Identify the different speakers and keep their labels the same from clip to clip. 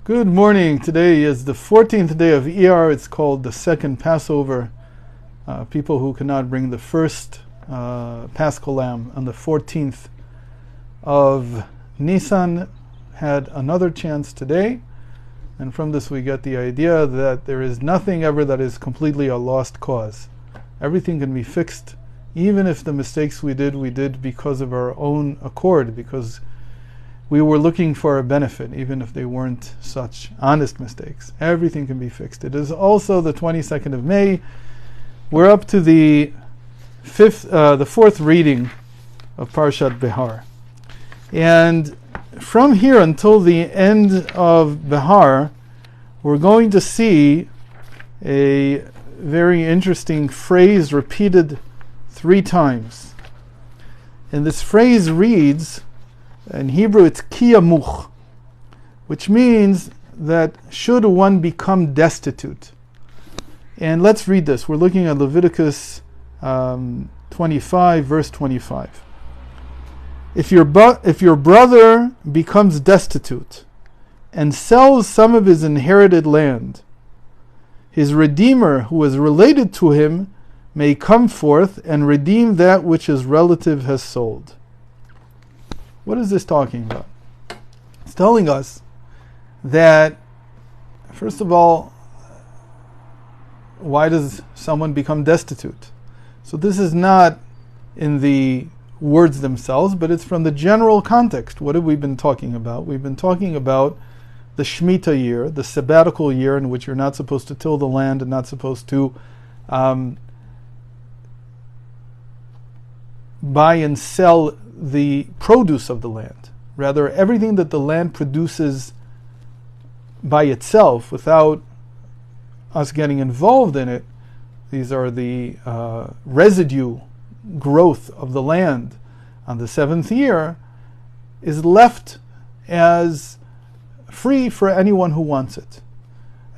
Speaker 1: Good morning. Today is the 14th day of Iyar. It's called the second Passover. People who cannot bring the first Paschal lamb on the 14th of Nisan had another chance today. And from this we get the idea that there is nothing ever that is completely a lost cause. Everything can be fixed, even if the mistakes we did because of our own accord, because we were looking for a benefit, even if they weren't such honest mistakes. Everything can be fixed. It is also the 22nd of May. We're up to the fourth reading of Parshat Behar. And from here until the end of Behar, we're going to see a very interesting phrase repeated 3 times. And this phrase reads, in Hebrew it's kiyamuch, which means that should one become destitute. And let's read this. We're looking at Leviticus 25, verse 25. If your brother becomes destitute and sells some of his inherited land, his redeemer who is related to him may come forth and redeem that which his relative has sold. What is this talking about? It's telling us that, first of all, why does someone become destitute? So this is not in the words themselves, but it's from the general context. What have we been talking about? We've been talking about the Shemitah year, the sabbatical year in which you're not supposed to till the land and not supposed to buy and sell the produce of the land. Rather, everything that the land produces by itself without us getting involved in it, these are the residue growth of the land on the 7th year, is left as free for anyone who wants it.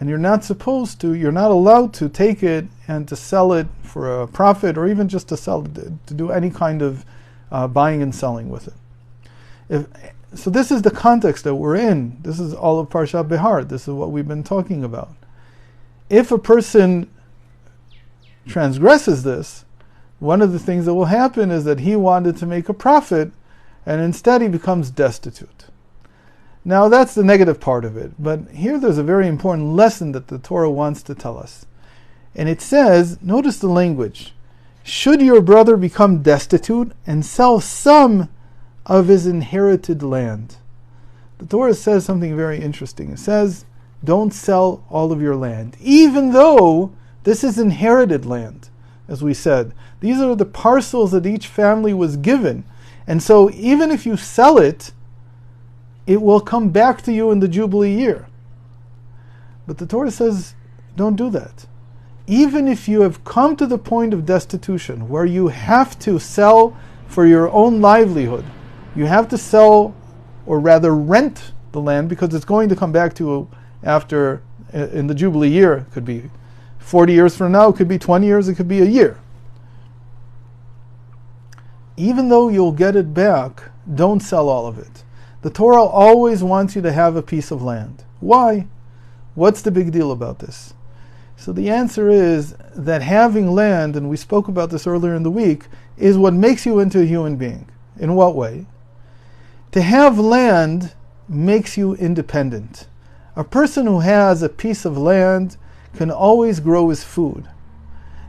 Speaker 1: And you're not allowed to take it and to sell it for a profit, or even just to sell it, to do any kind of buying and selling with it. So this is the context that we're in. This is all of Parshat Behar. This is what we've been talking about. If a person transgresses this, one of the things that will happen is that he wanted to make a profit, and instead he becomes destitute. Now that's the negative part of it, but here there's a very important lesson that the Torah wants to tell us. And it says, notice the language, should your brother become destitute and sell some of his inherited land. The Torah says something very interesting. It says, don't sell all of your land, even though this is inherited land, as we said. These are the parcels that each family was given. And so even if you sell it, it will come back to you in the Jubilee year. But the Torah says, don't do that. Even if you have come to the point of destitution, where you have to sell for your own livelihood, you have to sell, or rather rent the land, because it's going to come back to you after, in the Jubilee year. It could be 40 years from now, it could be 20 years, it could be a year. Even though you'll get it back, don't sell all of it. The Torah always wants you to have a piece of land. Why? What's the big deal about this? So the answer is that having land, and we spoke about this earlier in the week, is what makes you into a human being. In what way? To have land makes you independent. A person who has a piece of land can always grow his food.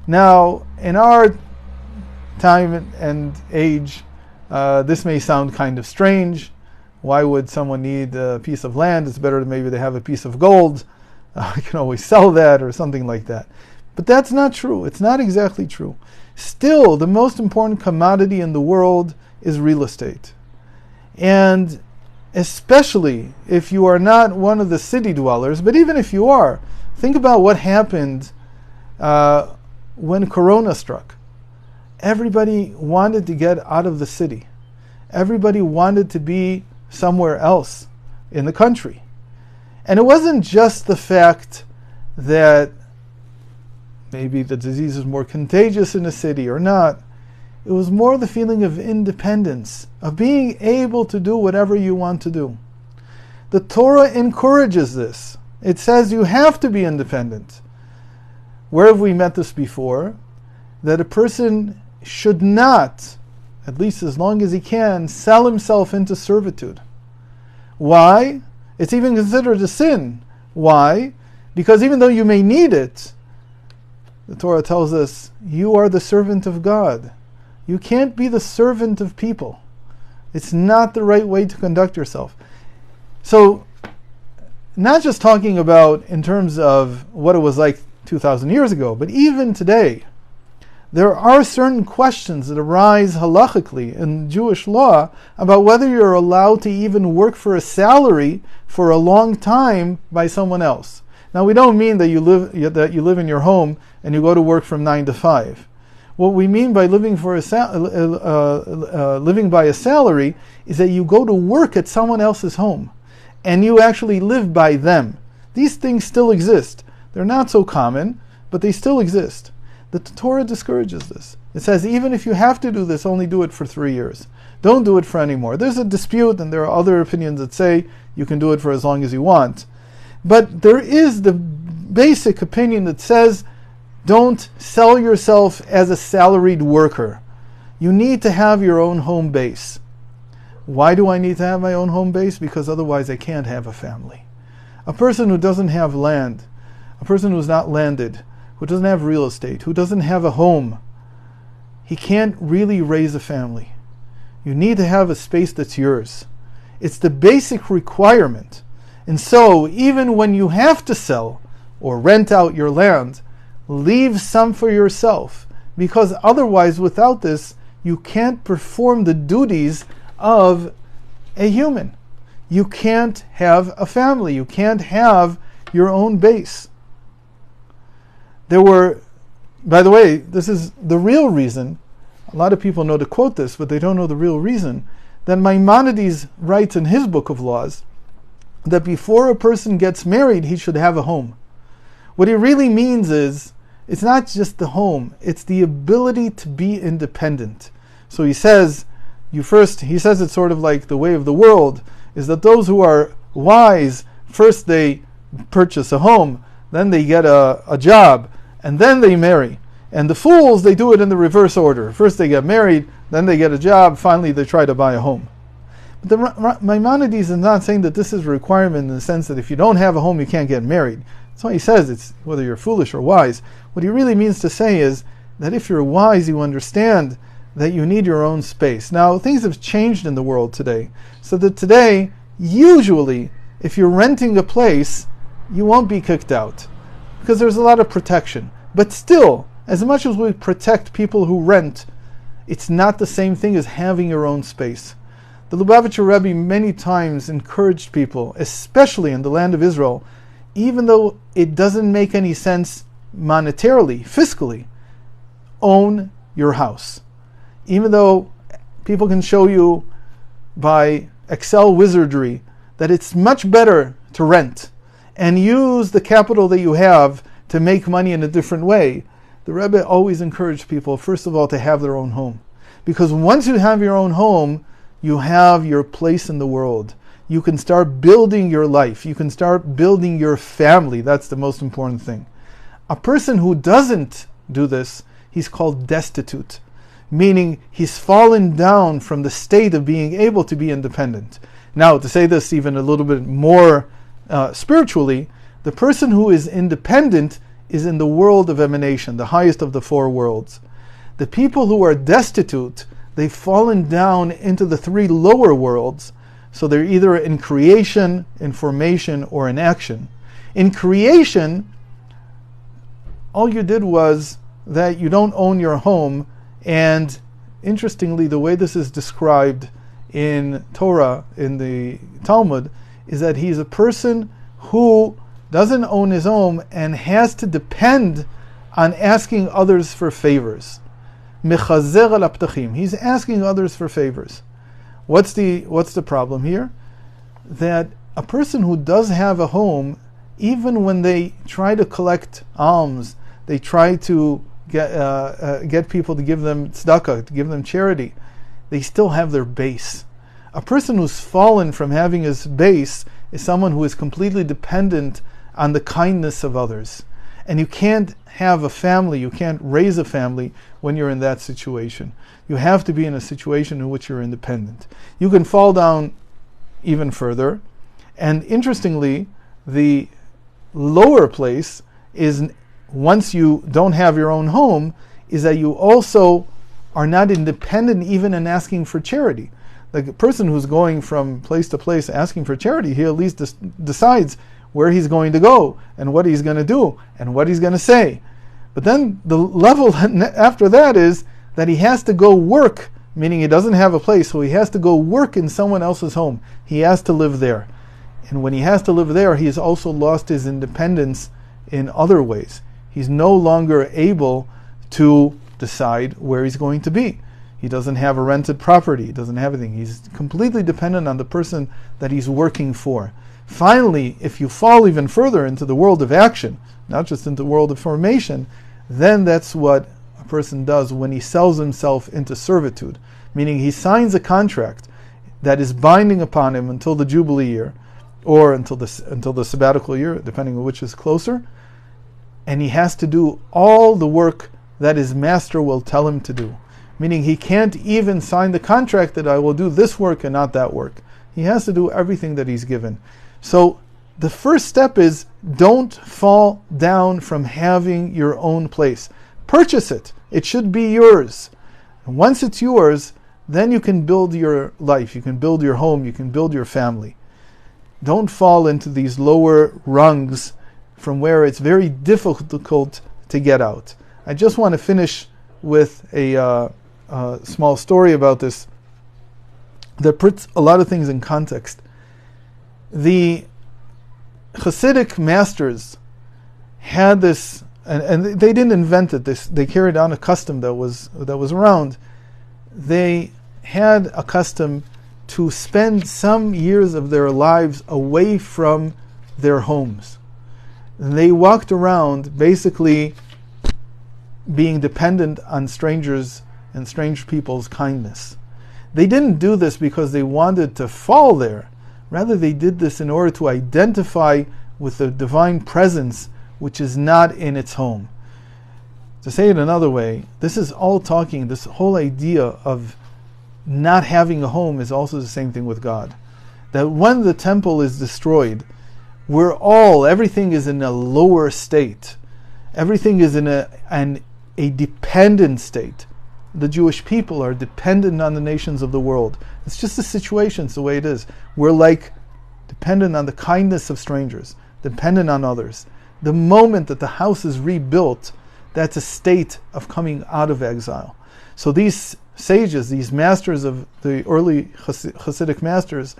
Speaker 1: Now, in our time and age, this may sound kind of strange. Why would someone need a piece of land? It's better maybe to have a piece of gold. You can always sell that or something like that. But that's not true. It's not exactly true. Still, the most important commodity in the world is real estate. And especially if you are not one of the city dwellers, but even if you are, think about what happened when Corona struck. Everybody wanted to get out of the city. Everybody wanted to be somewhere else in the country. And it wasn't just the fact that maybe the disease is more contagious in a city or not. It was more the feeling of independence, of being able to do whatever you want to do. The Torah encourages this. It says you have to be independent. Where have we met this before? That a person should not, at least as long as he can, sell himself into servitude. Why? It's even considered a sin. Why? Because even though you may need it, the Torah tells us, you are the servant of God. You can't be the servant of people. It's not the right way to conduct yourself. So, not just talking about in terms of what it was like 2,000 years ago, but even today, there are certain questions that arise halachically in Jewish law about whether you're allowed to even work for a salary for a long time by someone else. Now, we don't mean that you live in your home and you go to work from 9 to 5. What we mean by living by a salary is that you go to work at someone else's home and you actually live by them. These things still exist. They're not so common, but they still exist. The Torah discourages this. It says even if you have to do this, only do it for 3 years. Don't do it for any more. There's a dispute, and there are other opinions that say you can do it for as long as you want. But there is the basic opinion that says don't sell yourself as a salaried worker. You need to have your own home base. Why do I need to have my own home base? Because otherwise I can't have a family. A person who doesn't have land, a person who's not landed, who doesn't have real estate, who doesn't have a home, he can't really raise a family. You need to have a space that's yours. It's the basic requirement. And so, even when you have to sell or rent out your land, leave some for yourself. Because otherwise, without this, you can't perform the duties of a human. You can't have a family. You can't have your own base. There were, by the way, this is the real reason. A lot of people know to quote this, but they don't know the real reason. That Maimonides writes in his book of laws that before a person gets married, he should have a home. What he really means is, it's not just the home, it's the ability to be independent. So he says, it's sort of like the way of the world, is that those who are wise, first they purchase a home, then they get a job, and then they marry. And the fools, they do it in the reverse order. First they get married, then they get a job, finally they try to buy a home. But the Maimonides is not saying that this is a requirement in the sense that if you don't have a home, you can't get married. That's why he says it's whether you're foolish or wise. What he really means to say is that if you're wise, you understand that you need your own space. Now, things have changed in the world today. So that today, usually, if you're renting a place, you won't be kicked out. Because there's a lot of protection. But still, as much as we protect people who rent, it's not the same thing as having your own space. The Lubavitcher Rebbe many times encouraged people, especially in the land of Israel, even though it doesn't make any sense monetarily, fiscally, own your house. Even though people can show you by Excel wizardry that it's much better to rent and use the capital that you have to make money in a different way, the Rebbe always encouraged people, first of all, to have their own home. Because once you have your own home, you have your place in the world. You can start building your life. You can start building your family. That's the most important thing. A person who doesn't do this, he's called destitute, meaning he's fallen down from the state of being able to be independent. Now, to say this even a little bit more spiritually, the person who is independent is in the world of emanation, the highest of the four worlds. The people who are destitute, they've fallen down into the three lower worlds, so they're either in creation, in formation, or in action. In creation, all you did was that you don't own your home, and interestingly, the way this is described in Torah, in the Talmud, is that he's a person who doesn't own his home and has to depend on asking others for favors. Mechazer al aptachim. He's asking others for favors. What's the problem here? That a person who does have a home, even when they try to collect alms, they try to get people to give them tzedakah, to give them charity, they still have their base. A person who's fallen from having his base is someone who is completely dependent on the kindness of others. And you can't have a family, you can't raise a family when you're in that situation. You have to be in a situation in which you're independent. You can fall down even further. And interestingly, the lower place is, once you don't have your own home, is that you also are not independent even in asking for charity. The person who's going from place to place asking for charity, he at least decides where he's going to go and what he's going to do and what he's going to say. But then the level after that is that he has to go work, meaning he doesn't have a place, so he has to go work in someone else's home. He has to live there. And when he has to live there, he has also lost his independence in other ways. He's no longer able to decide where he's going to be. He doesn't have a rented property. He doesn't have anything. He's completely dependent on the person that he's working for. Finally, if you fall even further into the world of action, not just into the world of formation, then that's what a person does when he sells himself into servitude, meaning he signs a contract that is binding upon him until the Jubilee year, or until the sabbatical year, depending on which is closer, and he has to do all the work that his master will tell him to do. Meaning he can't even sign the contract that I will do this work and not that work. He has to do everything that he's given. So the first step is, don't fall down from having your own place. Purchase it. It should be yours. And once it's yours, then you can build your life, you can build your home, you can build your family. Don't fall into these lower rungs from where it's very difficult to get out. I just want to finish with a small story about this that puts a lot of things in context. The Hasidic masters had this, and they didn't invent it. They carried on a custom that was around. They had a custom to spend some years of their lives away from their homes. And they walked around basically being dependent on strangers and strange people's kindness. They didn't do this because they wanted to fall there. Rather, they did this in order to identify with the divine presence which is not in its home. To say it another way, this whole idea of not having a home is also the same thing with God. That when the temple is destroyed, everything is in a lower state. Everything is in a dependent state. The Jewish people are dependent on the nations of the world. It's just a situation, it's the way it is. We're like dependent on the kindness of strangers, dependent on others. The moment that the house is rebuilt, that's a state of coming out of exile. So these sages, these masters of the early Hasidic masters,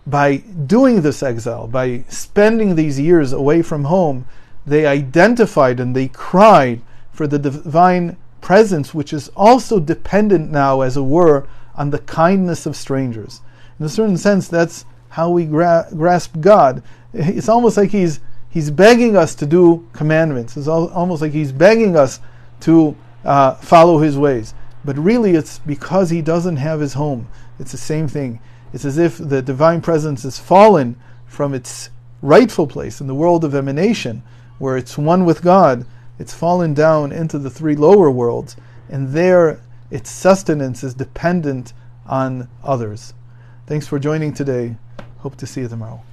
Speaker 1: by doing this exile, by spending these years away from home, they identified and they cried for the divine presence, which is also dependent now, as it were, on the kindness of strangers. In a certain sense, that's how we grasp God. It's almost like He's begging us to do commandments. It's almost like He's begging us to follow His ways. But really, it's because He doesn't have His home. It's the same thing. It's as if the divine presence has fallen from its rightful place in the world of emanation, where it's one with God. It's fallen down into the three lower worlds, and there its sustenance is dependent on others. Thanks for joining today. Hope to see you tomorrow.